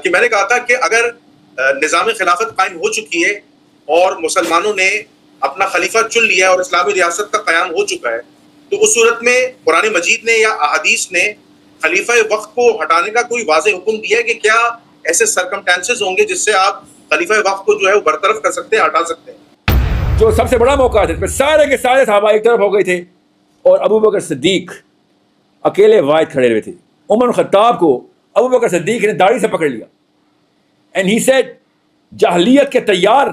کہ میں نے کہا تھا کہ اگر نظام خلافت قائم ہو چکی ہے اور مسلمانوں نے اپنا خلیفہ چن لیا ہے اور اسلامی ریاست کا قیام ہو چکا ہے، تو اس صورت میں قرآن مجید نے یا احادیث نے خلیفہ وقت کو ہٹانے کا کوئی واضح حکم دیا ہے کہ کیا ایسے سرکمٹانسز ہوں گے جس سے آپ خلیفہ وقت کو جو ہے وہ برطرف کر سکتے ہیں، ہٹا سکتے ہیں؟ جو سب سے بڑا موقع تھا، سارے کے سارے صحابہ ایک طرف ہو گئے تھے اور ابو بکر صدیق اکیلے واحد کھڑے ہوئے تھے. عمر خطاب کو ابو بکر صدیق نے داڑھی سے پکڑ لیا اینڈ ہی سیڈ جاہلیت کے تیار،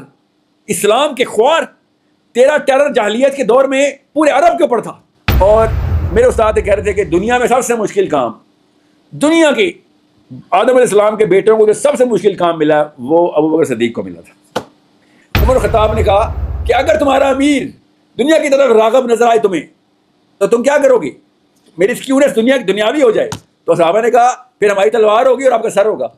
اسلام کے خوار، تیرا ٹیرر جاہلیت کے دور میں پورے عرب کے اوپر تھا. اور میرے استاد کہہ رہے تھے کہ دنیا میں سب سے مشکل کام، دنیا کے آدم علیہ السلام کے بیٹوں کو جو سب سے مشکل کام ملا وہ ابو بکر صدیق کو ملا تھا. عمر خطاب نے کہا کہ اگر تمہارا امیر دنیا کی طرف راغب نظر آئے تمہیں تو تم کیا کرو گے؟ میری سکیورس دنیا کی دنیاوی ہو جائے. تو صحابہ نے کہا پھر ہماری تلوار ہوگی اور آپ کا سر ہوگا.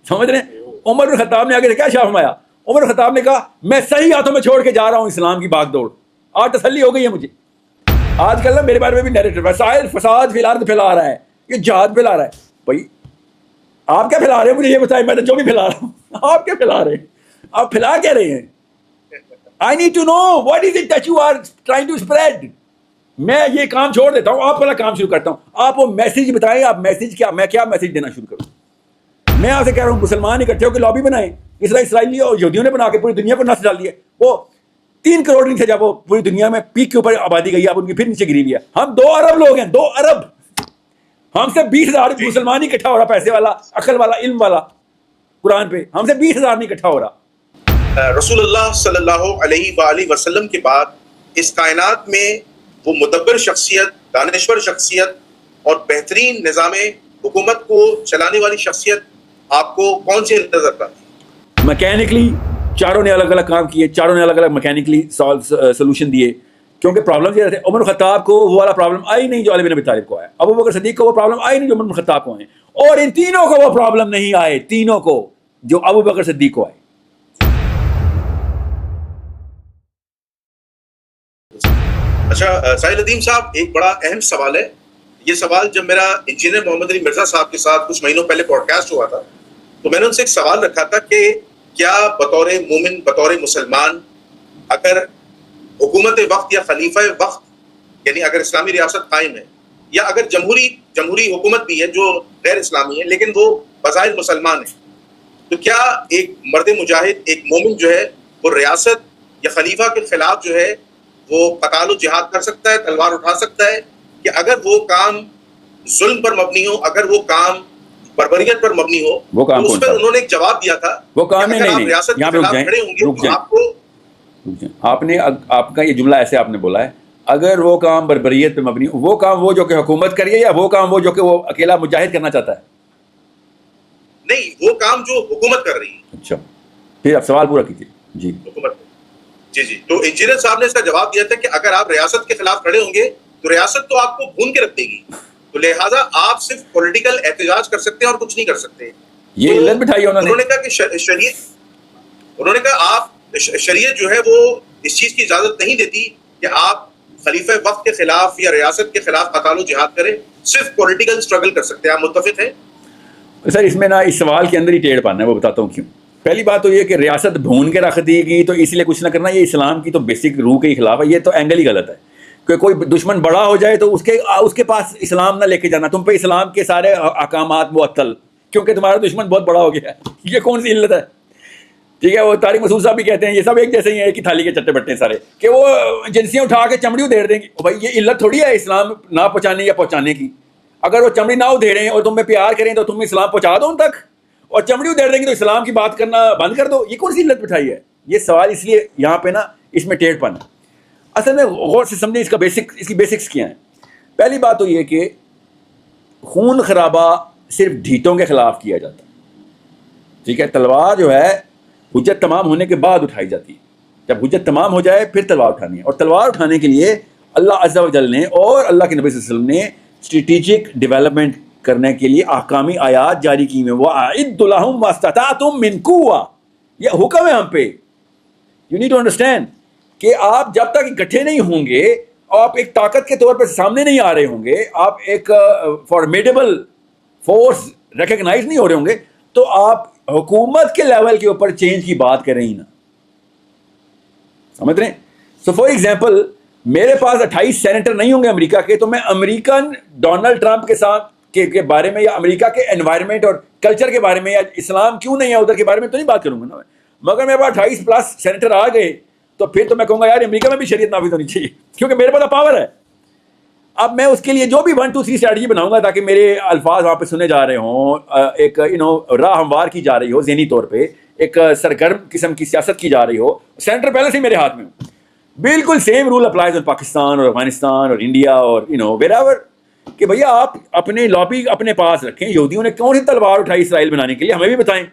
سمجھ رہے ہیں؟ عمر بن خطاب نے آگے سے کیا شاہ فرمایا؟ عمر بن خطاب نے کہا میں صحیح ہاتھوں میں چھوڑ کے جا رہا ہوں اسلام کی باغ دوڑ. آج تسلی ہو گئی ہے مجھے. آج کل نا میرے بارے میں بھی نیریٹو وسائل فساد فی الارض پھیلا رہا ہے، یہ جہاد پھیلا رہا ہے. بھائی آپ کیا پھیلا رہے ہیں؟ مجھے یہ بتائیں. میں تو جو بھی پھیلا رہا ہوں، آپ کیا پھیلا رہے ہیں؟ آپ پھیلا کیا رہے ہیں؟ I need to know what is it that you are trying to spread. میں یہ کام چھوڑ دیتا ہوں، آپ والا کام شروع کرتا ہوں. آپ وہ میسیج بتائیں، آپ میسیج کیا، میں کیا میسیج دینا شروع کروں؟ میں آپ سے کہہ رہا ہوں مسلمان اکٹھے ہو کے لابی بنائیں. اسرائیلی اور یہودیوں نے بنا کے پوری دنیا پر نس ڈال دیا. وہ 3 کروڑ نہیں تھے جب وہ پوری دنیا میں پیک کے اوپر آبادی گئی، اب ان کی پھر نیچے گری ہوئی ہے. ہم 2 ارب لوگ ہیں، 2 ارب. ہم سے 20,000 مسلمان ہی اکٹھا ہو رہا، پیسے والا، عقل والا، علم والا قرآن پہ. ہم سے 20,000 نہیں اکٹھا ہو رہا. رسول اللہ صلی اللہ علیہ وآلہ وسلم کے بعد اس کائنات میں وہ مدبر شخصیت، دانشور شخصیت اور بہترین نظام حکومت کو چلانے والی شخصیت آپ کو کون سی نظر آتی ہے؟ میکینکلی چاروں نے الگ الگ کام کیے، چاروں نے الگ الگ میکینکلی سولوشن دیے. کیونکہ پرابلم یہ رہتے، عمر خطاب کو وہ والا پرابلم آئی نہیں جو علی بن ابی طالب کو آیا. ابو بکر صدیق کو وہ پرابلم آئی نہیں جو عمر خطاب کو آئے. اور ان تینوں کو وہ پرابلم نہیں آئے، تینوں کو جو ابو بکر صدیق کو آئے. اچھا ساحل ندیم صاحب، ایک بڑا اہم سوال ہے. یہ سوال جب میرا انجینئر محمد علی مرزا صاحب کے ساتھ کچھ مہینوں پہلے پوڈ کاسٹ ہوا تھا تو میں نے ان سے ایک سوال رکھا تھا کہ کیا بطور مومن، بطور مسلمان، اگر حکومت وقت یا خلیفہ وقت یعنی اگر اسلامی ریاست قائم ہے یا اگر جمہوری حکومت بھی ہے جو غیر اسلامی ہے لیکن وہ بظاہر مسلمان ہے، تو کیا ایک مرد مجاہد، ایک مومن جو ہے وہ ریاست یا خلیفہ کے خلاف جو ہے وہ قتال و جہاد کر سکتا ہے، تلوار اٹھا سکتا ہے؟ کہ اگر وہ کام ظلم پر مبنی ہو، اگر وہ کام بربریت پر مبنی ہو، وہ کام تو اس پر انہوں نے ایک جواب دیا تھا وہ کام کہ اگر آپ ریاست کے خلاف کھڑے ہوں گے تو آپ کو آپ کا یہ جملہ ایسے آپ نے بولا ہے، اگر وہ کام بربریت پہ مبنی، وہ کام وہ جو کہ حکومت کریے یا وہ کام وہ جو کہ وہ اکیلا مجاہد کرنا چاہتا ہے؟ نہیں، وہ کام جو حکومت کر رہی ہے. اچھا پھر آپ سوال پورا کیجیے. جی حکومت، جی تو انجینئر صاحب نے اس کا جواب دیا تھا کہ اگر آپ ریاست کے خلاف کھڑے ہوں گے تو ریاست تو آپ کو بھون کے رکھ دے گی، تو لہٰذا آپ صرف پولیٹیکل احتجاج کر سکتے ہیں اور کچھ نہیں کر سکتے. یہ علت بٹھائی انہوں نے کہا کہ انہوں نے کہا آپ شریعت جو ہے وہ اس چیز کی اجازت نہیں دیتی کہ آپ خلیفہ وقت کے خلاف یا ریاست کے خلاف قتال و جہاد کریں، صرف پولیٹیکل اسٹرگل کر سکتے ہیں. آپ متفق ہیں؟ سر اس میں نا اس سوال کے اندر ہی ٹیڑھ پانا ہے، وہ بتاتا ہوں کیوں. پہلی بات تو یہ کہ ریاست بھون کے رکھ دی گئی تو اس لیے کچھ نہ کرنا، یہ اسلام کی تو بیسک روح کے خلاف ہے. یہ تو اینگل ہی غلط ہے کہ کوئی دشمن بڑا ہو جائے تو اس کے پاس اسلام نہ لے کے جانا، تم پہ اسلام کے سارے احکامات معطل کیونکہ تمہارا دشمن بہت بڑا ہو گیا ہے. یہ کون سی علت ہے؟ ٹھیک ہے، وہ طارق مسعود صاحب بھی کہتے ہیں یہ سب ایک جیسے ہی ہیں، ایک ہی تھالی کے چٹے بٹے سارے، کہ وہ ایجنسیاں اٹھا کے چمڑی ادھیڑ دیں گی. بھائی یہ علت تھوڑی ہے اسلام نہ پہنچانے یا پہنچانے کی. اگر وہ چمڑی نہ ادھیڑیں اور تم میں پیار کریں تو تم اسلام پہنچا دو ان تک، اور چمڑی ادھیڑ دیں گے تو اسلام کی بات کرنا بند کر دو. یہ کون سی علت بٹھائی ہے؟ یہ سوال اس لیے یہاں پہ نا اس میں ٹیڑھ پن. اصل میں غور سے سمجھیں اس کی بیسکس کیا ہیں. پہلی بات تو یہ کہ خون خرابہ صرف ڈھیٹوں کے خلاف کیا جاتا ہے. ٹھیک ہے، تلوار جو ہے حجت تمام ہونے کے بعد اٹھائی جاتی ہے. جب حجت تمام ہو جائے پھر تلوار اٹھانی ہے. اور تلوار اٹھانے کے لیے اللہ عز و جل نے اور اللہ کے نبی صلی اللہ علیہ وسلم نے اسٹریٹجک ڈیولپمنٹ کرنے کے لیے احکامی آیات جاری کی ہوئے. وَأَعِدُّ لَهُمْ مَا اسْتَطَعْتُم مِّن قُوَّةٍ، یہ حکم ہے ہم پہ. یو نیڈ ٹو انڈرسٹینڈ کہ آپ جب تک اکٹھے نہیں ہوں گے، آپ ایک طاقت کے طور پر سامنے نہیں آ رہے ہوں گے، آپ ایک فارمیڈیبل فورس ریکگنائز نہیں ہو رہے ہوں گے تو آپ حکومت کے لیول کے اوپر چینج کی بات کریں ہی نا. سمجھ رہے ہیں؟ سو فار ایگزامپل میرے پاس 28 سینیٹر نہیں ہوں گے امریکہ کے تو میں امریکن ڈونلڈ ٹرمپ کے ساتھ کے بارے میں یا امریکہ کے انوائرمنٹ اور کلچر کے بارے میں یا اسلام کیوں نہیں ہے ادھر کے بارے میں تو نہیں بات کروں گا نا. مگر میرے پاس 28 پلس سینیٹر آ گئے تو پھر تو میں کہوں گا یار امریکہ میں بھی شریعت نافذ ہونی چاہیے کیونکہ میرے پاس پاور ہے. اب میں اس کے لیے جو بھی 1 2 3 اسٹریٹجی بناؤں گا تاکہ میرے الفاظ وہاں پہ سنے جا رہے ہوں, ایک راہ ہموار کی جا رہی ہو ذہنی طور پہ, ایک سرگرم قسم کی سیاست کی جا رہی ہو. سینٹر پہلے سے میرے ہاتھ میں ہوں. بالکل سیم رول اپلائز ان پاکستان اور افغانستان اور انڈیا اور ویر ایور کہ بھیا آپ اپنے لابی اپنے پاس رکھیں. یہودیوں نے کون سی تلوار اٹھائی اسرائیل بنانے کے لیے, ہمیں بھی بتائیں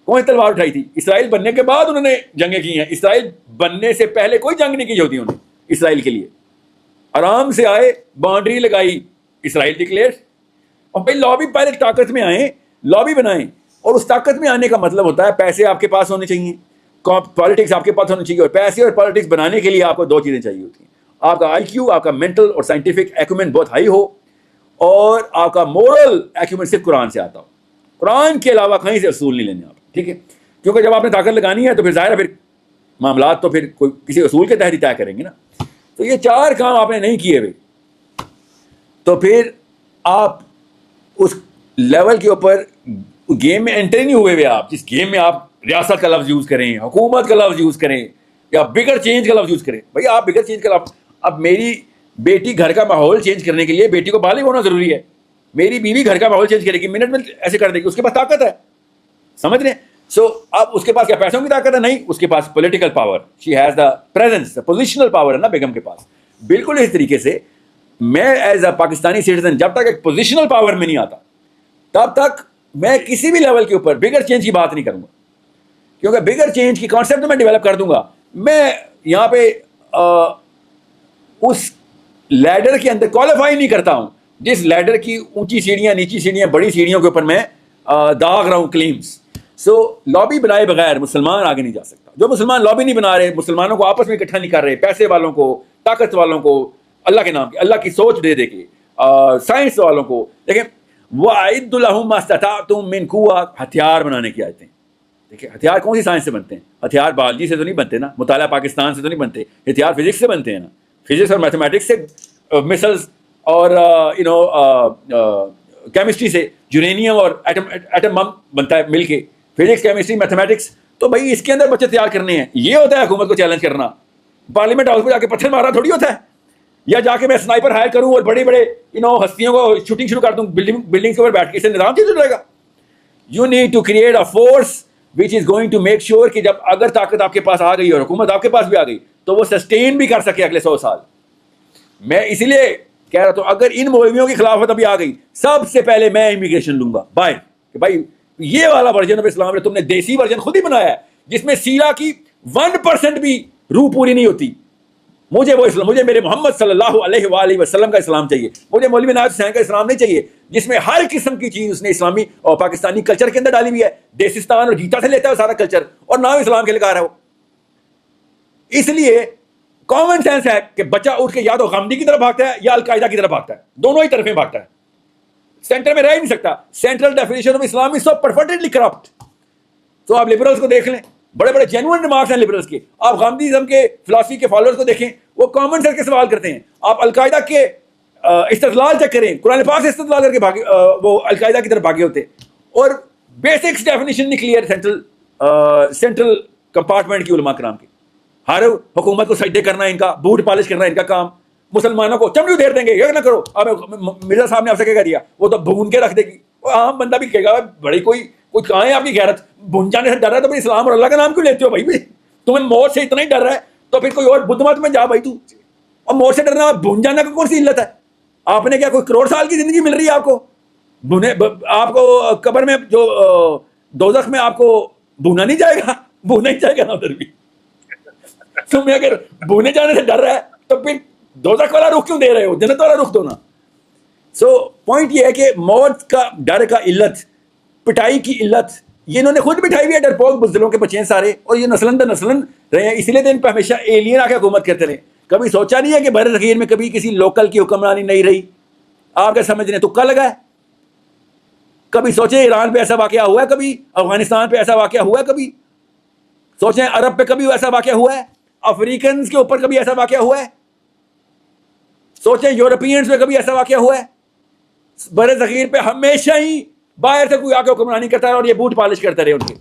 کون سی تلوار اٹھائی تھی. اسرائیل بننے کے بعد انہوں نے جنگیں کی ہیں, اسرائیل بننے سے پہلے کوئی جنگ نہیں کی یہودیوں نے اسرائیل کے لیے. آرام سے آئے, باؤنڈری لگائی, اسرائیل ڈکلیئر, اور بھائی لابی پہلے طاقت میں آئیں, لابی بنائیں. اور اس طاقت میں آنے کا مطلب ہوتا ہے پیسے آپ کے پاس ہونے چاہیے, پالیٹکس آپ کے پاس ہونی چاہیے. اور پیسے اور پالیٹکس بنانے کے لیے آپ کو 2 چیزیں چاہیے ہوتی ہیں. آپ کا آئی کیو, آپ کا مینٹل اور سائنٹیفک ایکومنٹ بہت ہائی ہو, اور آپ کا مورل ایکومنٹ صرف قرآن سے آتا ہو. قرآن کے علاوہ کہیں سے اصول نہیں لینے آپ, ٹھیک ہے. کیونکہ جب آپ نے طاقت لگانی ہے تو پھر ظاہر ہے پھر معاملات تو پھر کوئی کسی اصول کے تحت ہی طے کریں گے نا. تو یہ 4 کام آپ نے نہیں کیے ہوئے تو پھر آپ اس لیول کے اوپر گیم میں انٹر نہیں ہوئے ہوئے. آپ جس گیم میں آپ ریاست کا لفظ یوز کریں, حکومت کا لفظ یوز کریں, یا بگر چینج کا لفظ یوز کریں. بھائی آپ بگر چینج کا لفظ, اب میری بیٹی گھر کا ماحول چینج کرنے کے لیے بیٹی کو بالغ ہونا ضروری ہے. میری بیوی گھر کا ماحول چینج کرے گی, منٹ میں ایسے کر دے گی, اس کے پاس طاقت ہے. سمجھ رہے ہیں؟ سو اب اس کے پاس کیا پیسوں کی طاقت ہے؟ نہیں, اس کے پاس political power, she has the presence, positional power ہے نا بیگم کے پاس. بالکل اس طریقے سے میں ایز اے پاکستانی سٹیزن جب تک ایک پوزیشنل پاور میں نہیں آتا تب تک میں کسی بھی لیول کے اوپر بگر چینج کی بات نہیں کروں گا. کیونکہ بگر چینج کی کانسیپٹ میں ڈیولپ کر دوں گا. میں یہاں پہ اس لیڈر کے اندر کوالیفائی نہیں کرتا ہوں جس لیڈر کی اونچی سیڑھیاں, نیچی سیڑھیاں, بڑی سیڑھیوں کے اوپر میں داغ رہا ہوں کلیمز. سو لابی بنائے بغیر مسلمان آگے نہیں جا سکتا. جو مسلمان لابی نہیں بنا رہے, مسلمانوں کو آپس میں اکٹھا نہیں کر رہے, پیسے والوں کو, طاقت والوں کو, اللہ کے نام کے, اللہ کی سوچ دے دے کے, سائنس والوں کو, دیکھیں وَأَعِدُّ لَهُم مَّا اسْتَطَعْتُم مِّن قُوَّةٍ, ہتھیار بنانے کی آیتیں. دیکھیں ہتھیار کون سی سائنس سے بنتے ہیں؟ ہتھیار بایولوجی سے تو نہیں بنتے نا, مطالعہ پاکستان سے تو نہیں بنتے. ہتھیار فزکس سے بنتے ہیں نا, فزکس اور میتھمیٹکس سے, مسلز اور کیمسٹری سے یورینیم اور ایٹم بم بنتا ہے مل کے, فزکس, کیمسٹری, میتھمیٹکس. تو بھائی اس کے اندر بچے تیار کرنے ہیں. یہ ہوتا ہے حکومت کو چیلنج کرنا. پارلیمنٹ ہاؤس پہ جا کے پتھر مارنا تھوڑی ہوتا ہے, یا جا کے میں سنائپر ہائر کروں اور بڑے بڑے ہستیوں کو شوٹنگ شروع کر دوں بلڈنگ کے اوپر بیٹھ کے. اس سے نظام چیز ہو جائے گا. You need to create a force which is going to make sure کہ جب اگر طاقت آپ کے پاس آ گئی اور حکومت آپ کے پاس بھی آ گئی تو وہ سسٹین بھی کر سکے اگلے 100 سال. میں اسی لیے کہہ رہا ہوں اگر ان مولویوں کی خلافت ابھی آ گئی, سب سے پہلے میں امیگریشن لوں گا باہر کہ بھائی یہ والا ورژن آف اسلام تم نے دیسی ورژن خود ہی بنایا ہے جس میں سیرہ کی 1% بھی روح پوری نہیں ہوتی. مجھے وہ اسلام, مجھے میرے محمد صلی اللہ علیہ وآلہ وسلم کا اسلام چاہیے. مجھے مولوی عنایت حسین کا اسلام نہیں چاہیے جس میں ہر قسم کی چیز اس نے اسلامی اور پاکستانی کلچر کے اندر ڈالی ہوئی ہے. دیسستان اور گیتا سے لیتا ہے سارا کلچر اور نام اسلام کے لگا رہا ہے وہ. اس لیے کامن سینس ہے کہ بچہ اٹھ کے یا تو غامدی کی طرف بھاگتا ہے یا القاعدہ کی طرف بھاگتا ہے, دونوں ہی طرفیں بھاگتا ہے, سینٹر میں رہ ہی نہیں سکتا. Central definition of Islam is so perfectly corrupt. تو آپ لبرلس کو دیکھ لیں, بڑے بڑے جینوئن ریمارکس ہیں لبرلس کے. آپ غامدیزم کے فلاسفی کے فالوورز کو دیکھیں, وہ کامن سینس کے سوال کرتے ہیں. آپ القاعدہ کے استدلال چیک کریں, قرآن پاک سے استدلال کر کے بھاگے, وہ القاعدہ کی طرف بھاگے ہوتے. اور بیسکس ڈیفینیشن نہیں کلیئر سینٹرل کمپارٹمنٹ کی علماء کرام کی. ہر حکومت کو سجدے کرنا ہے ان کا, بوٹ پالش کرنا ہے ان کا کام. مسلمانوں کو چمڑی دیر دیں گے, یہ نہ کرو. اب مرزا صاحب نے آپ سے کیا کہہ دیا, وہ تو بھون کے رکھ دے گی. عام بندہ بھی کہے گا بڑی کوئی کہاں ہے آپ کی غیرت, بھون جانے سے ڈر رہا ہے تو پھر اسلام اور اللہ کا نام کیوں لیتے ہو بھائی؟ تمہیں موت سے اتنا ہی ڈر رہا ہے تو پھر کوئی اور بدھ مت میں جا بھائی تو. اور موت سے ڈرنا, بھون جانا کا کون سی علت ہے؟ آپ نے کیا کوئی کروڑ سال کی زندگی مل رہی ہے آپ کو؟ آپ کو قبر میں جو دوزخ میں آپ کو بھونا نہیں جائے گا, بھونا ہی جائے گا نا ادھر بھی. تمہیں اگر بھونے جانے سے ڈر رہا ہے تو پھر دوزخ والا رخ کیوں دے رہے ہو, جنت والا رخ دو نا. سو پوائنٹ یہ ہے کہ موت کا ڈر کا علت, پٹائی کی علت, یہ انہوں نے خود بٹھائی ہوئی ہے. ڈرپوک بزدلوں کے بچے ہیں سارے, اور یہ نسلن در نسلن رہے ہیں. اسی لیے تو ان پہ ہمیشہ ایلین آ کے حکومت کرتے رہے. کبھی سوچا نہیں ہے کہ بر صغیر میں کبھی کسی لوکل کی حکمرانی نہیں رہی؟ آپ کیا سمجھ رہے ہیں تکا لگا ہے؟ کبھی سوچیں ایران پہ ایسا واقعہ ہوا ہے؟ کبھی افغانستان پہ ایسا واقعہ ہوا ہے؟ کبھی سوچیں عرب پہ کبھی ایسا واقعہ ہوا ہے؟ افریقنز کے اوپر کبھی ایسا واقعہ ہوا ہے؟ سوچیں یورپینز پہ کبھی ایسا واقعہ ہوا ہے؟ بر صغیر پہ ہمیشہ ہی باہر سے کوئی آ کے حکمرانی کرتا رہا اور یہ بوٹ پالش کرتے رہے ان کے.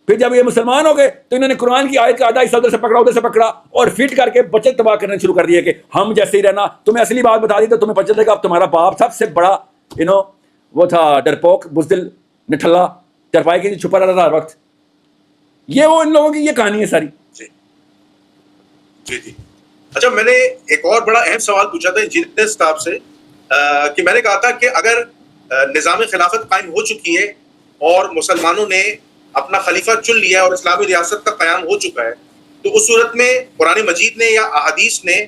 پھر جب یہ مسلمان ہو گئے تو انہوں نے قرآن کی آیت کا آدھا حصہ ادھر سے پکڑا ادھر سے پکڑا اور فٹ کر کے بچت تباہ کرنا شروع کر دیا کہ ہم جیسے ہی رہنا. تمہیں اصلی بات بتا دی تو تمہیں پتہ چلے گا اب تمہارا باپ سب سے بڑا وہ تھا ڈرپوک بزدل نٹھلا چرپائی کے چھپا رہتا تھا ہر وقت. یہ وہ ان لوگوں کی یہ کہانی ہے ساری. جی جی جی. اچھا میں نے ایک اور بڑا اہم سوال پوچھا تھا انجینئر صاحب سے کہ میں نے کہا تھا کہ اگر نظام خلافت قائم ہو چکی ہے اور مسلمانوں نے اپنا خلیفہ چن لیا ہے اور اسلامی ریاست کا قیام ہو چکا ہے تو اس صورت میں قرآن مجید نے یا احادیث نے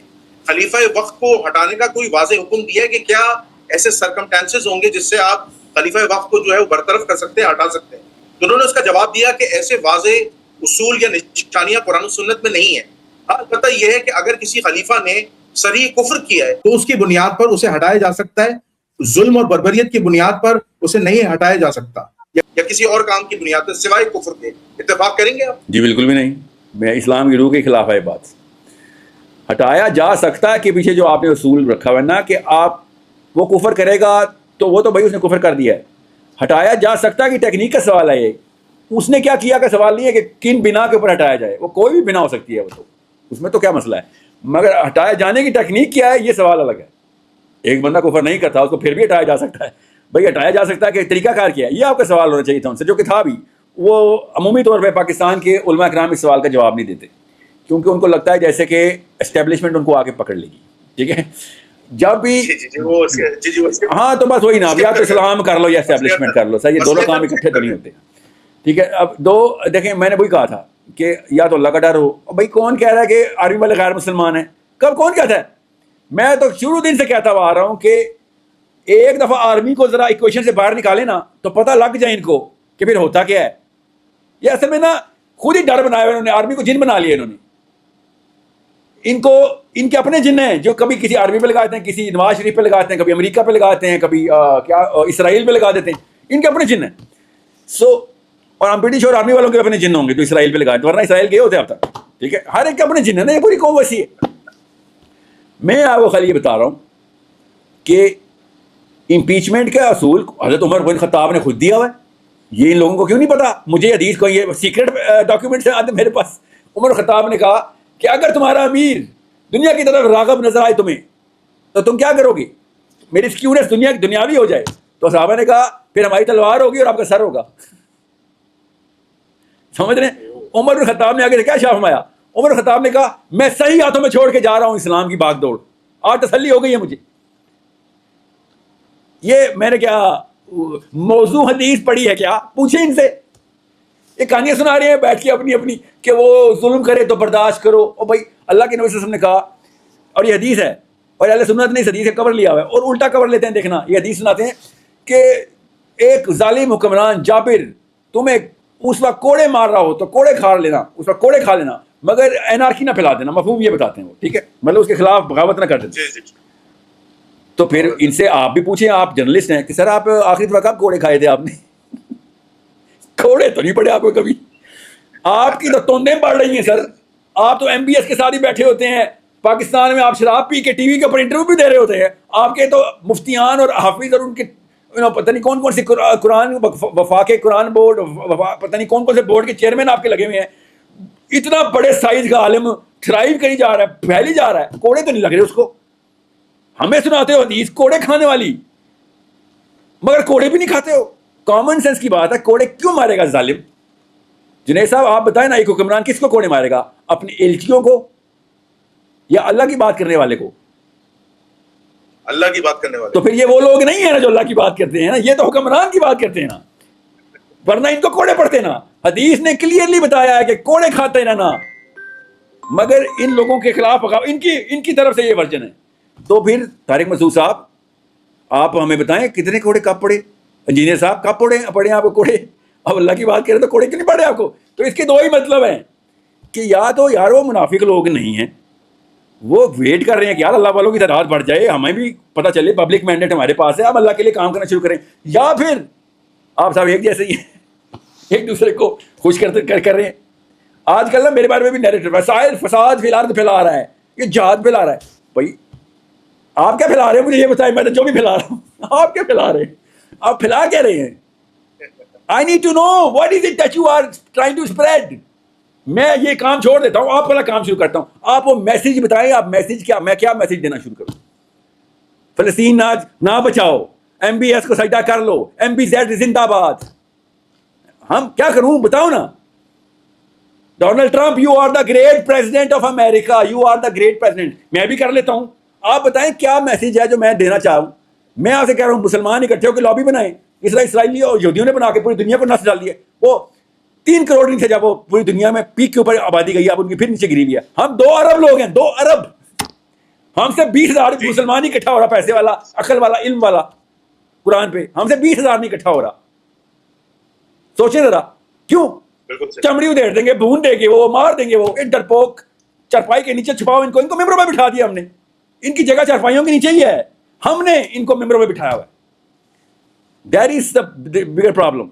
خلیفہ وقت کو ہٹانے کا کوئی واضح حکم دیا ہے کہ کیا ایسے سرکمٹانسز ہوں گے جس سے آپ خلیفہ وقت کو جو ہے وہ برطرف کر سکتے ہیں ہٹا سکتے ہیں؟ تو انہوں نے اس کا جواب دیا کہ ایسے واضح اصول یا نشانیاں قرآن و سنت میں نہیں ہیں. ہاں البتہ یہ ہے کہ اگر کسی خلیفہ نے صریح کفر کیا ہے تو اس کی بنیاد پر اسے ہٹایا جا سکتا ہے, ظلم اور بربریت کی بنیاد پر اسے نہیں ہٹایا جا سکتا یا کسی اور کام کی بنیاد پر سوائے کفر کے. اتفاق کریں گے آپ؟ جی بالکل بھی نہیں, میں اسلام کی روح کے خلاف ہے بات. ہٹایا جا سکتا ہے کہ پیچھے جو آپ نے اصول رکھا ہوا ہے نا کہ آپ وہ کفر کرے گا تو وہ تو بھائی اس نے کفر کر دیا ہے. ہٹایا جا سکتا ہے کہ ٹیکنیک کا سوال ہے, یہ اس نے کیا کیا کا سوال نہیں ہے کہ کن بنا کے اوپر ہٹایا جائے, وہ کوئی بھی بنا ہو سکتی ہے, وہ تو اس میں تو کیا مسئلہ ہے, مگر ہٹائے جانے کی ٹیکنیک کیا ہے یہ سوال الگ ہے. ایک بندہ کفر نہیں کرتا اس کو پھر بھی ہٹایا جا سکتا ہے, بھائی ہٹایا جا سکتا ہے کہ طریقہ کار کیا ہے, یہ آپ کا سوال ہونا چاہیے تھا ان سے, جو کہ تھا بھی. وہ عمومی طور پہ پاکستان کے علماء کرام اس سوال کا جواب نہیں دیتے کیونکہ ان کو لگتا ہے جیسے کہ اسٹیبلشمنٹ ان کو آ کے پکڑ لے گی. ٹھیک ہے, جب بھی ہاں تو بس وہی نا, یا تو اسلام کر لو یا اسٹیبلشمنٹ کر لو, سر یہ دونوں کام اکٹھے تو نہیں ہوتے. ٹھیک ہے, اب دو دیکھیں میں نے وہی کہا تھا کہ یا تو اللہ کا ڈر ہو. بھائی کون کہہ رہا ہے کہ آرمی والے غیر مسلمان ہیں؟ کب کون کہتا ہے؟ میں تو شروع دن سے کہتا ہوا آ رہا ہوں کہ ایک دفعہ آرمی کو ذرا ایکویشن سے باہر نکالے نا تو پتہ لگ جائے ان کو کہ پھر ہوتا کیا ہے. یہ اصل میں نا خود ہی ڈر بنایا انہوں نے, آرمی کو جن بنا لیا انہوں نے. ان کو ان کے اپنے جن ہیں جو کبھی کسی آرمی پہ لگاتے ہیں, کسی نواز شریف پہ لگاتے ہیں, کبھی امریکہ پہ لگاتے ہیں, کبھی کیا اسرائیل پہ لگا دیتے ہیں. ان کے اپنے جن ہیں. اور ہم پریٹی شیور آرمی والوں کے اپنے جن ہوں گے جو اسرائیل پہ لگاتے ہیں, ورنہ اسرائیل گئے ہوتے اب تک. ٹھیک ہے, ہر ایک کے اپنے جن ہے نا, یہ پوری قوم ویسی ہے. میں آپ کو خالی یہ بتا رہا ہوں کہ امپیچمنٹ کا اصول حضرت عمر بن خطاب نے خود دیا ہوا ہے. یہ ان لوگوں کو کیوں نہیں پتا؟ مجھے حدیث کو یہ سیکرٹ ڈاکیومنٹس آتے میرے پاس. عمر خطاب نے کہا کہ اگر تمہارا امیر دنیا کی طرف راغب نظر آئے تمہیں تو تم کیا کرو گے؟ میری سکیورٹی دنیاوی ہو جائے. تو صحابہ نے کہا پھر ہماری تلوار ہوگی اور آپ کا سر ہوگا. سمجھ رہے ہیں؟ عمر بن خطاب نے آگے سے کیا شاہ فرمایا؟ عمر بن خطاب نے کہا میں صحیح ہاتھوں میں چھوڑ کے جا رہا ہوں اسلام کی باغ دوڑ, آج تسلی ہو گئی ہے مجھے. یہ میں نے کیا موضوع حدیث پڑھی ہے کیا؟ پوچھیں ان سے. یہ کہانیاں سنا رہے ہیں بیٹھ کے اپنی اپنی کہ وہ ظلم کرے تو برداشت کرو. اور بھائی اللہ کے نبی صلی اللہ علیہ وسلم نے کہا, اور یہ حدیث ہے, اور اللہ سنت نے اس حدیث سے کور لیا ہوا ہے, اور الٹا کور لیتے ہیں. دیکھنا یہ حدیث سناتے ہیں کہ ایک ظالم حکمران جابر تمہیں اس وقت کوڑے مار رہا ہو تو کوڑے کھا لینا, اس وقت کوڑے کھا لینا, مگر انارکی نہ پھیلا دینا. مفہوم یہ بتاتے ہیں وہ. ٹھیک ہے, مطلب اس کے خلاف بغاوت نہ کر دینا. تو پھر ان سے آپ بھی پوچھیں, آپ جرنلسٹ ہیں, کہ سر آپ آخری دفعہ کب کوڑے کھائے تھے آپ نے؟ کوڑے تو نہیں پڑے آپ کو کبھی. آپ کی تو توندیں بڑھ رہی ہیں سر. آپ تو ایم بی ایس کے ساتھ ہی بیٹھے ہوتے ہیں پاکستان میں, آپ شراب پی کے ٹی وی کے اوپر انٹرویو بھی دے رہے ہوتے ہیں. آپ کے تو مفتیان اور حافظ اور ان کے پتہ نہیں کون کون سے قرآن وفاق قرآن بورڈ, پتہ نہیں کون کون سے بورڈ کے چیئرمین آپ کے لگے ہوئے ہیں. اتنا بڑے سائز کا عالم تھرائیو کری جا رہا ہے, پھیلی جا رہا ہے, کوڑے تو نہیں لگ رہے اس کو. ہمیں سناتے ہو حدیث کوڑے کھانے والی, مگر کوڑے بھی نہیں کھاتے ہو. کامن سینس کی بات ہے, کوڑے کیوں مارے گا ظالم؟ جنید صاحب آپ بتائیں نا, ایک حکمران کس کو کوڑے مارے گا؟ اپنی ایلچیوں کو یا اللہ کی بات کرنے والے کو؟ اللہ کی بات کرنے والے. تو پھر یہ وہ لوگ نہیں ہیں نا جو اللہ کی بات کرتے ہیں نا, یہ تو حکمران کی بات کرتے ہیں نا, ورنہ ان کو کوڑے پڑتے نا. حدیث نے کلیئرلی بتایا ہے کہ کوڑے کھاتے نا, مگر ان لوگوں کے خلاف ان کی طرف سے یہ ورژن ہے. تو پھر طارق مسعود صاحب آپ ہمیں بتائیں کتنے کوڑے کب پڑے؟ انجینئر صاحب کب پڑے آپ کو کوڑے؟ اب اللہ کی بات کریں تو کوڑے کیوں نہیں پڑے آپ کو؟ تو اس کے دو ہی مطلب ہیں کہ یا تو یار وہ منافق لوگ نہیں ہیں وہ ویٹ کر رہے ہیں کہ یار اللہ والوں کی تعداد بڑھ جائے, ہمیں بھی پتہ چلے پبلک مینڈیٹ ہمارے پاس ہے, ہم اللہ کے لیے کام کرنا شروع کریں. یا پھر آپ صاحب ایک جیسے ہی ایک دوسرے کو خوش کر رہے ہیں. آج کل نا میرے بارے میں بھی نیریٹو وسائل فساد فی الارض پھیلا رہا ہے, یہ جہاد پھیلا رہا ہے. بھائی آپ کیا پھیلا رہے ہیں مجھے یہ بتائیں, میں تو جو بھی پھیلا رہا ہوں آپ کیا پھیلا رہے ہیں, آپ پھیلا کیا رہے ہیں؟ I need to know what is it that you are trying to spread. میں یہ کام چھوڑ دیتا ہوں, آپ والا کام شروع کرتا ہوں. آپ وہ میسج بتائیں, آپ میسج کیا, میں کیا میسج دینا شروع کروں؟ فلسطین نہ بچاؤ, ایم بی ایس کو سجدہ کر لو, ایم بی زیڈ زندہ باد. ہم کیا کروں بتاؤ نا. Donald Trump, you are the great president of America, you are the great president. میں بھی کر لیتا ہوں, آپ بتائیں کیا میسج ہے جو میں دینا چاہوں. میں آپ سے کہہ رہا ہوں مسلمان اکٹھے ہو کے لابی بنائیں. اسرائیلی اور یہودیوں نے بنا کے پوری دنیا پر نس ڈال دیا. وہ 3 کروڑ نہیں تھے جب وہ پوری دنیا میں پیک کے اوپر آبادی گئی, اب ان کی پھر نیچے گری ہوئی ہے. ہم 2 ارب لوگ ہیں, 2 ارب. ہم سے 20,000 مسلمان ہی اکٹھا ہو رہا, پیسے والا, عقل والا, علم والا قرآن پہ. ہم سے 20,000 نہیں اکٹھا ہو رہا. سوچیں ذرا کیوں. چمڑی ادھیڑ دیں گے, بھون دیں گے, وہ مار دیں گے. وہ ڈرپوک چرپائی کے نیچے چھپاؤ ان کو ممبروں میں بٹھا دیا ہم نے. ان کی جگہ چرپائیوں کے نیچے ہی ہے, ہم نے ان کو ممبروں میں بٹھایا ہوا ہے. That is the bigger problem.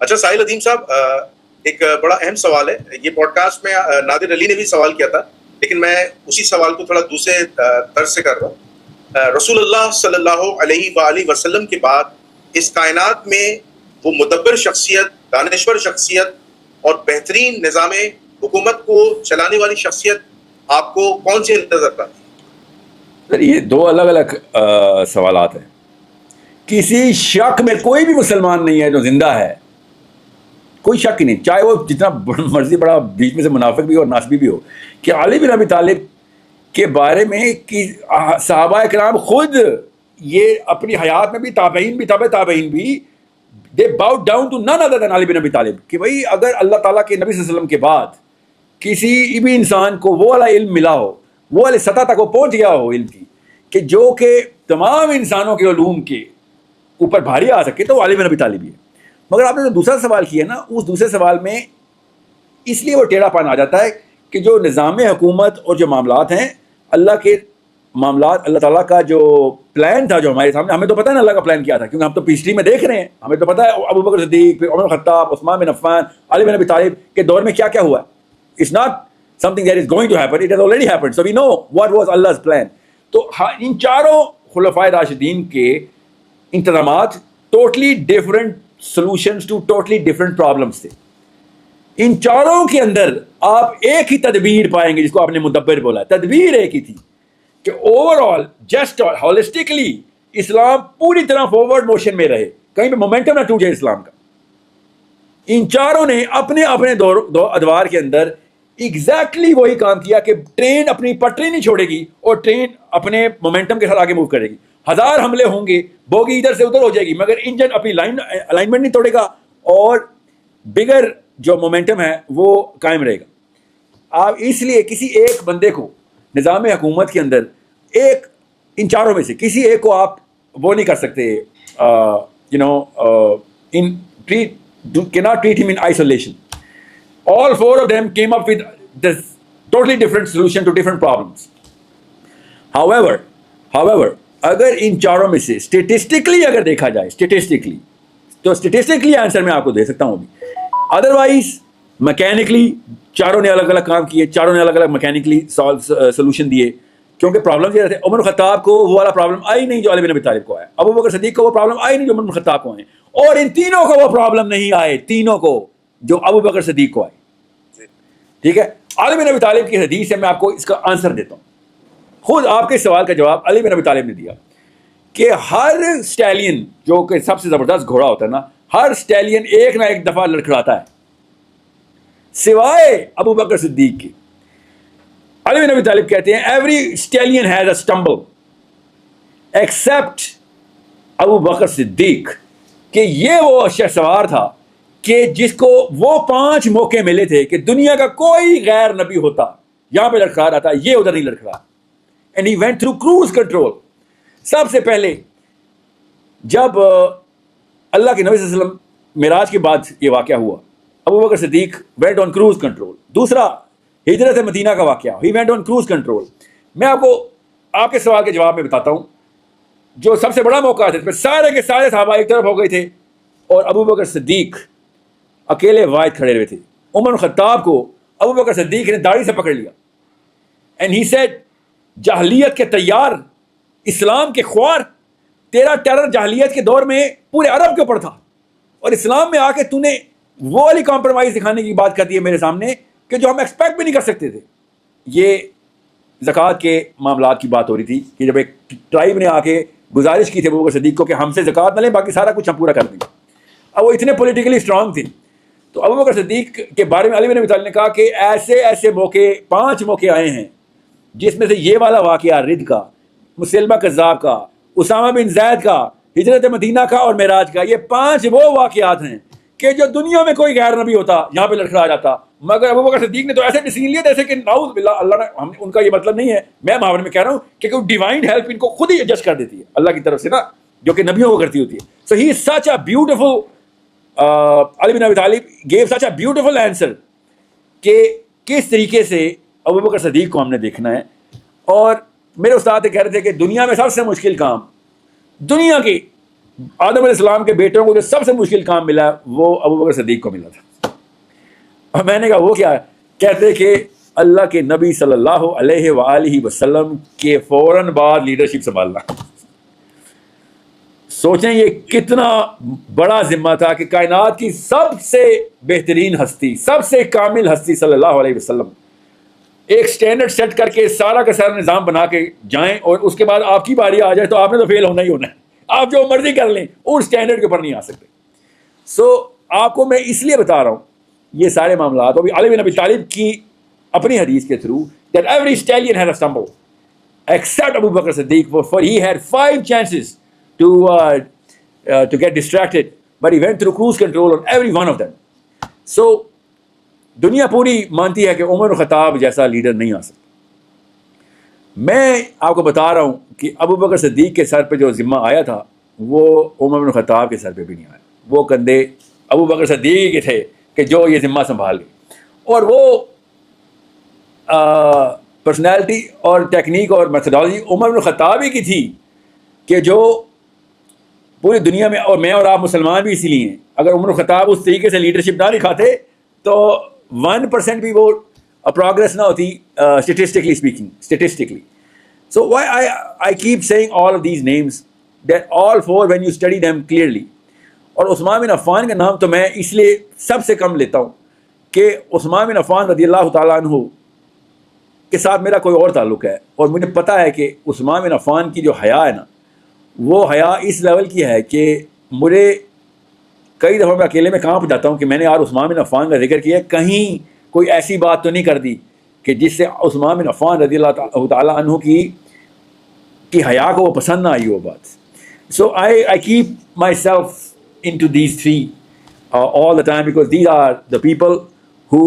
اچھا ساحل ندیم صاحب, ایک بڑا اہم سوال ہے. یہ پوڈ کاسٹ میں نادر علی نے بھی سوال کیا تھا, لیکن میں اسی سوال کو تھوڑا دوسرے طرز سے کر رہا ہوں. رسول اللہ صلی اللہ علیہ وآلہ وسلم کے بعد اس کائنات میں وہ مدبر شخصیت, دانشور شخصیت اور بہترین نظام حکومت کو چلانے والی شخصیت آپ کو کون سی نظر آتی ہے؟ سر یہ 2 الگ الگ سوالات ہیں. کسی شک میں کوئی بھی مسلمان نہیں ہے جو زندہ ہے, کوئی شک ہی نہیں, چاہے وہ جتنا مرضی بڑا بیچ میں سے منافق بھی ہو اور ناسبی بھی ہو, کہ علی بن ابی طالب کے بارے میں کہ صحابہ کرام خود یہ اپنی حیات میں بھی, تابعین بھی, تابعین بھی, دے باؤ ڈاؤن ٹو نن ادر دین علی بن ابی طالب. کہ بھائی اگر اللہ تعالیٰ کے نبی صلی اللہ علیہ وسلم کے بعد کسی بھی انسان کو وہ والا علم ملا ہو, وہ والی سطح تک وہ پہنچ گیا ہو علم کی, کہ جو کہ تمام انسانوں کے علوم کے اوپر بھاری آ سکے, تو وہ علی بن ابی طالب ہی ہے. مگر آپ نے جو دوسرا سوال کیا نا, اس دوسرے سوال میں اس لیے وہ ٹیڑھا پان آ جاتا ہے کہ جو نظام حکومت اور جو معاملات ہیں, اللہ کے معاملات, اللہ تعالیٰ کا جو پلان تھا جو ہمارے سامنے, ہمیں تو پتہ ہے نا اللہ کا پلان کیا تھا, کیونکہ ہم تو ہسٹری میں دیکھ رہے ہیں, ہمیں تو پتہ ہے ابو بکر صدیق, پھر عمر خطاب, عثمان بن عفان, علی بن ابی طالب کے دور میں کیا کیا ہوا. It's not something that is going to happen, it has already happened, so we know what was Allah's plan. تو ان چاروں خلفائے راشدین کے انتظامات totally different solutions to totally different problems تھے. ان چاروں کے اندر آپ ایک ہی تدبیر پائیں گے, جس کو آپ نے مدبر بولا, تدبیر ایک ہی تھی کہ اوور آل جسٹ ہولسٹکلی اسلام پوری طرح فارورڈ موشن میں رہے, کہیں پہ مومنٹم نہ ٹوٹ جائے اسلام کا. ان چاروں نے اپنے اپنے دو ادوار کے اندر ایگزیکٹلی وہی کام کیا کہ ٹرین اپنی پٹری نہیں چھوڑے گی اور ٹرین اپنے مومنٹم کے ساتھ آگے موو کرے گی. 1000 حملے ہوں گے, بوگی ادھر سے ادھر ہو جائے گی, مگر انجن اپنی الائنمنٹ نہیں توڑے گا اور بگر جو مومنٹم ہے وہ قائم رہے گا. آپ اس لیے کسی ایک بندے کو نظام حکومت کے اندر, ایک ان چاروں میں سے کسی ایک کو آپ وہ نہیں کر سکتے, cannot treat him in isolation. All 4 of them came up with this totally different solution to different problems. However, اگر ان چاروں میں سے اسٹیٹسٹکلی اگر دیکھا جائے, تو اسٹیٹسٹکلی آنسر میں آپ کو دے سکتا ہوں ابھی. ادروائز میکینکلی چاروں نے الگ الگ کام کیے, چاروں نے الگ الگ میکینکلی سولوشن دیے, کیونکہ پرابلم یہ تھے. عمر خطاب کو وہ والا پرابلم آئی نہیں جو علی بن ابی طالب کو آیا, ابو بکر صدیق کو وہ پرابلم آئی نہیں جو عمر خطاب کو آئے, اور ان تینوں کو وہ پرابلم نہیں آئے, تینوں کو جو ابو بکر صدیق کو آئے. ٹھیک ہے, علی بن ابی طالب کی حدیث سے میں آپ کو اس کا آنسر دیتا ہوں. خود آپ کے سوال کا جواب علی بن ابی طالب نے دیا کہ ہر اسٹیلین جو کہ سب سے زبردست گھوڑا ہوتا ہے نا, ہر اسٹیلین ایک نہ ایک دفعہ لڑکھڑاتا ہے, سوائے ابو بکر صدیق کی. علی بن ابی طالب کہتے ہیں every اسٹیلین has a سٹمبل accept Abu Bakr صدیق, کہ یہ وہ شہسوار تھا کہ جس کو وہ 5 موقع ملے تھے کہ دنیا کا کوئی غیر نبی ہوتا یہاں پہ لڑکھڑا رہا تھا, یہ ادھر نہیں لڑکھڑا. And he went through cruise control. سب سے پہلے جب اللہ کے نبی صلی اللہ علیہ وسلم معراج کے بعد یہ واقعہ ہوا, Abu Bakr Siddiq went on cruise control. دوسرا ہجرت مدینہ کا واقعہ, he went on cruise control. میں آپ کو آپ کے سوال کے جواب میں بتاتا ہوں. جو سب سے بڑا موقع تھا, سارے کے سارے صحابہ ایک طرف ہو گئے تھے اور ابو بکر صدیق اکیلے واحد کھڑے ہوئے تھے. عمر بن خطاب کو ابو بکر صدیق نے داڑھی سے پکڑ لیا, اینڈ ہی سیڈ, جاہلیت کے تیار, اسلام کے خوار, تیرا ٹیرر جاہلیت کے دور میں پورے عرب کے اوپر تھا, اور اسلام میں آ کے تو نے وہ والی کمپرومائز دکھانے کی بات کر دی ہے میرے سامنے کہ جو ہم ایکسپیکٹ بھی نہیں کر سکتے تھے. یہ زکوٰۃ کے معاملات کی بات ہو رہی تھی کہ جب ایک ٹرائب نے آ کے گزارش کی تھی ابو بکر صدیق کو کہ ہم سے زکوٰۃ نہ لیں, باقی سارا کچھ ہم پورا کر دیں گے. اب وہ اتنے پولیٹیکلی اسٹرانگ تھے, تو ابو بکر صدیق کے بارے میں علی بن ابی طالب نے کہا کہ ایسے ایسے موقع 5 موقع آئے ہیں جس میں سے یہ والا واقعہ رد کا, مسلمہ کذاب کا, اسامہ بن زید کا, ہجرت مدینہ کا اور معراج کا, یہ 5 وہ واقعات ہیں کہ جو دنیا میں کوئی غیر نبی ہوتا یہاں پہ لڑکھڑا جاتا, مگر ابو بکر صدیق نے تو ایسے ڈیسیژن لیا جیسے کہ نعوذ باللہ, اللہ نے ان کا یہ مطلب نہیں ہے, میں محاورے میں کہہ رہا ہوں کہ کوئی ڈیوائن ہیلپ ان کو خود ہی ایڈجسٹ کر دیتی ہے اللہ کی طرف سے نا, جو کہ نبیوں کو کرتی ہوتی ہے. سو ہی از سچ اے بیوٹیفل, علی بن ابی طالب give such a beautiful answer کہ کس طریقے سے ابو بکر صدیق کو ہم نے دیکھنا ہے. اور میرے استاد کہہ رہے تھے کہ دنیا میں سب سے مشکل کام, دنیا کے آدم علیہ السلام کے بیٹوں کو جو سب سے مشکل کام ملا وہ ابو بکر صدیق کو ملا تھا. اور میں نے کہا وہ کیا ہے؟ کہتے کہ اللہ کے نبی صلی اللہ علیہ وآلہ وسلم کے فوراً بعد لیڈرشپ سنبھالنا. سوچیں یہ کتنا بڑا ذمہ تھا کہ کائنات کی سب سے بہترین ہستی, سب سے کامل ہستی صلی اللہ علیہ وسلم ایک سٹینڈرڈ سیٹ کر کے سارا کا سارا نظام بنا کے جائیں, اور اس کے بعد آپ کی باری آ جائے تو آپ نے تو فیل ہونا ہی ہونا ہے, آپ جو مرضی کر لیں اس سٹینڈرڈ کے اوپر نہیں آ سکتے. سو آپ کو میں اس لیے بتا رہا ہوں یہ سارے معاملات, ابھی علی بن ابی طالب کی اپنی حدیث کے through that every stallion had a stumble except Abu Bakr Siddiq, for he had 5 chances to get distracted, but he went through cruise control on every one of them. So دنیا پوری مانتی ہے کہ عمر بن خطاب جیسا لیڈر نہیں آ سکتا. میں آپ کو بتا رہا ہوں کہ ابو بکر صدیق کے سر پہ جو ذمہ آیا تھا وہ عمر بن خطاب کے سر پہ بھی نہیں آیا, وہ کندھے ابو بکر صدیق کے تھے کہ جو یہ ذمہ سنبھال گئے. اور وہ پرسنالٹی اور ٹیکنیک اور میتھڈالوجی عمر بن خطاب ہی کی تھی کہ جو پوری دنیا میں, اور میں اور آپ مسلمان بھی اسی لیے ہیں, اگر عمر بن خطاب اس طریقے سے لیڈرشپ نہ دکھاتے تو 1% بھی وہ پروگرس نہ ہوتی statistically speaking. So why I keep seeing all of these names that all 4 when you study them clearly. اور عثمان بن عفان کا نام تو میں اس لیے سب سے کم لیتا ہوں کہ عثمان بن عفان رضی اللہ تعالیٰ عنہ کے ساتھ میرا کوئی اور تعلق ہے, اور مجھے پتہ ہے کہ عثمان بن عفان کی جو حیا ہے نا, وہ حیا اس لیول کی ہے کہ مجھے کئی دفعہ میں اکیلے میں کانپ جاتا ہوں کہ میں نے یار عثمان بن عفان کا ذکر کیا ہے, کہیں کوئی ایسی بات تو نہیں کر دی کہ جس سے عثمان بن عفان رضی اللہ تعالیٰ عنہ کی حیا کو وہ پسند نہ آئی وہ بات. سو I keep myself into these 3 all the time because these are the people who,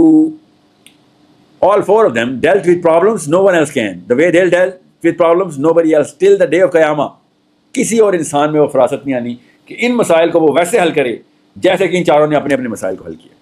all 4 of them dealt with problems no one else can. The way they'll dealt with problems nobody else till the day of Qiyamah. کسی اور انسان میں وہ فراست نہیں آنی کہ ان مسائل کو وہ ویسے حل کرے جیسے کہ ان چاروں نے اپنے اپنے مسائل کو حل کیا.